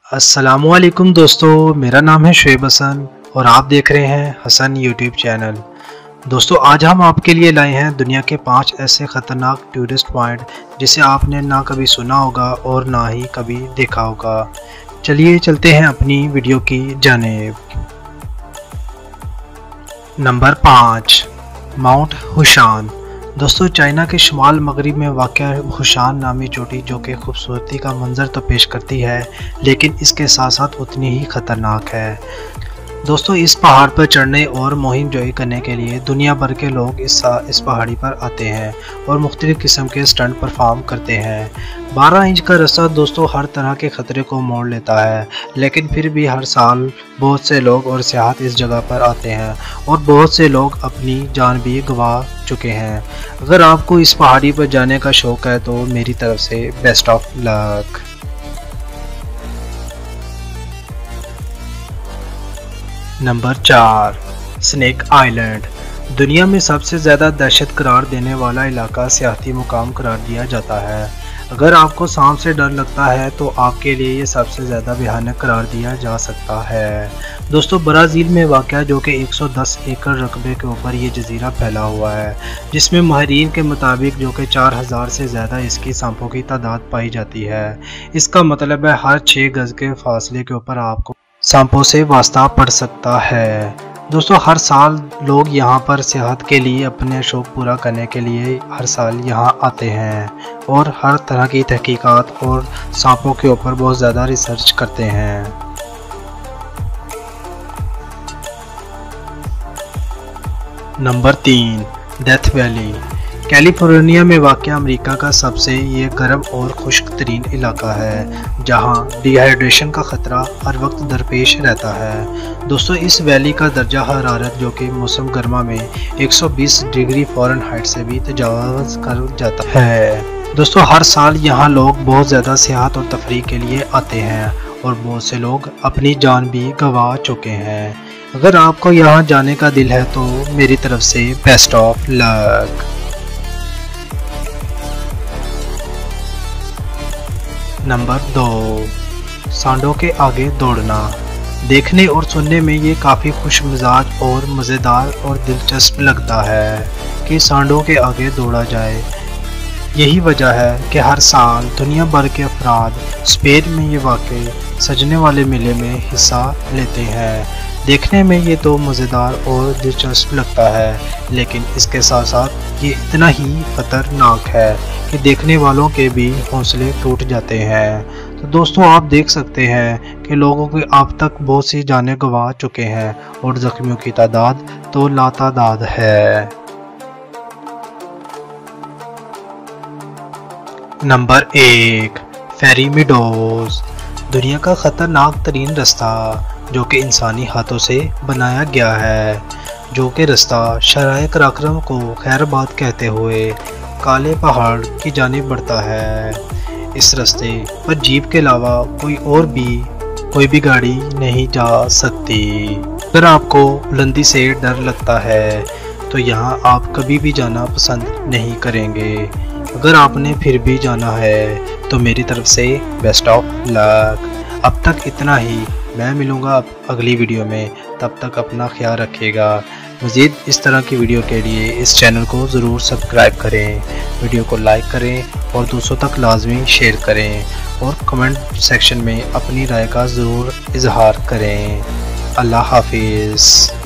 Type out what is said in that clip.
अस्सलामुअलैकुम दोस्तों, मेरा नाम है शुएब हसन और आप देख रहे हैं हसन यूट्यूब चैनल। दोस्तों, आज हम आपके लिए लाए हैं दुनिया के 5 ऐसे ख़तरनाक टूरिस्ट पॉइंट जिसे आपने ना कभी सुना होगा और ना ही कभी देखा होगा। चलिए चलते हैं अपनी वीडियो की जानिब। Number 5, mount Huashan. दोस्तों, चाइना के शुमाल मगरिब में वाक़या हुशान नामी चोटी जो कि खूबसूरती का मंजर तो पेश करती है, लेकिन इसके साथ साथ उतनी ही ख़तरनाक है। दोस्तों, इस पहाड़ पर चढ़ने और मुहिम जोई करने के लिए दुनिया भर के लोग इस पहाड़ी पर आते हैं और मुख्तलिफ़ किस्म के स्टंट परफॉर्म करते हैं। 12 इंच का रास्ता दोस्तों हर तरह के ख़तरे को मोड़ लेता है, लेकिन फिर भी हर साल बहुत से लोग और सियाहत इस जगह पर आते हैं और बहुत से लोग अपनी जान भी गंवा चुके हैं। अगर आपको इस पहाड़ी पर जाने का शौक़ है तो मेरी तरफ से best of luck. Number 4, snake island. दुनिया में सबसे ज़्यादा दहशत करार देने वाला इलाका सियाहती मुकाम करार दिया जाता है। अगर आपको सांप से डर लगता है तो आपके लिए ये सबसे ज़्यादा भयानक करार दिया जा सकता है। दोस्तों, ब्राज़ील में वाक़या जो कि 110 एकड़ रकबे के ऊपर ये जजीरा फैला हुआ है, जिसमें माहिरीन के मुताबिक जो कि 4000 से ज़्यादा इसकी सांपों की तादाद पाई जाती है। इसका मतलब है हर 6 गज़ के फासले के ऊपर आपको सांपों से वास्ता पड़ सकता है। दोस्तों, हर साल लोग यहाँ पर सेहत के लिए अपने शौक़ पूरा करने के लिए हर साल यहाँ आते हैं और हर तरह की तहकीकात और सांपों के ऊपर बहुत ज़्यादा रिसर्च करते हैं। Number 3, death valley. कैलिफोर्निया में वाक़या अमेरिका का सबसे ये गर्म और खुश्क तरीन इलाका है, जहाँ डिहाइड्रेशन का ख़तरा हर वक्त दरपेश रहता है। दोस्तों, इस वैली का दर्जा हरारत जो कि मौसम गर्मा में 120 डिग्री फ़ारेनहाइट से भी तजावज़ कर जाता है। दोस्तों, हर साल यहाँ लोग बहुत ज़्यादा सियाहत और तफरीह के लिए आते हैं और बहुत से लोग अपनी जान भी गंवा चुके हैं। अगर आपको यहाँ जाने का दिल है तो मेरी तरफ से बेस्ट ऑफ लक। नंबर 2, सांडों के आगे दौड़ना। देखने और सुनने में ये काफ़ी खुश मिजाज और मज़ेदार और दिलचस्प लगता है कि सांडों के आगे दौड़ा जाए। यही वजह है कि हर साल दुनिया भर के अफराद स्पेन में ये वाक़ई सजने वाले मेले में हिस्सा लेते हैं। देखने में ये तो मज़ेदार और दिलचस्प लगता है, लेकिन इसके साथ साथ ये इतना ही ख़तरनाक है कि देखने वालों के भी हौसले टूट जाते हैं। तो दोस्तों, आप देख सकते हैं कि लोगों के अब तक बहुत सी जानें गंवा चुके हैं और ज़ख्मियों की तादाद तो लातादाद है। नंबर 1, फेरी मीडोज़। दुनिया का ख़तरनाक तरीन रास्ता जो कि इंसानी हाथों से बनाया गया है, जो कि रास्ता शराय कराक्रम को खैराबाद कहते हुए काले पहाड़ की जानिब बढ़ता है। इस रास्ते पर जीप के अलावा कोई भी गाड़ी नहीं जा सकती। अगर आपको बुलंदी से डर लगता है तो यहाँ आप कभी भी जाना पसंद नहीं करेंगे। अगर आपने फिर भी जाना है तो मेरी तरफ से बेस्ट ऑफ लक। अब तक इतना ही, मैं मिलूँगा अगली वीडियो में, तब तक अपना ख्याल रखिएगा। मज़ीद इस तरह की वीडियो के लिए इस चैनल को ज़रूर सब्सक्राइब करें, वीडियो को लाइक करें और दूसरों तक लाजमी शेयर करें और कमेंट सेक्शन में अपनी राय का ज़रूर इजहार करें। अल्लाह हाफिज़।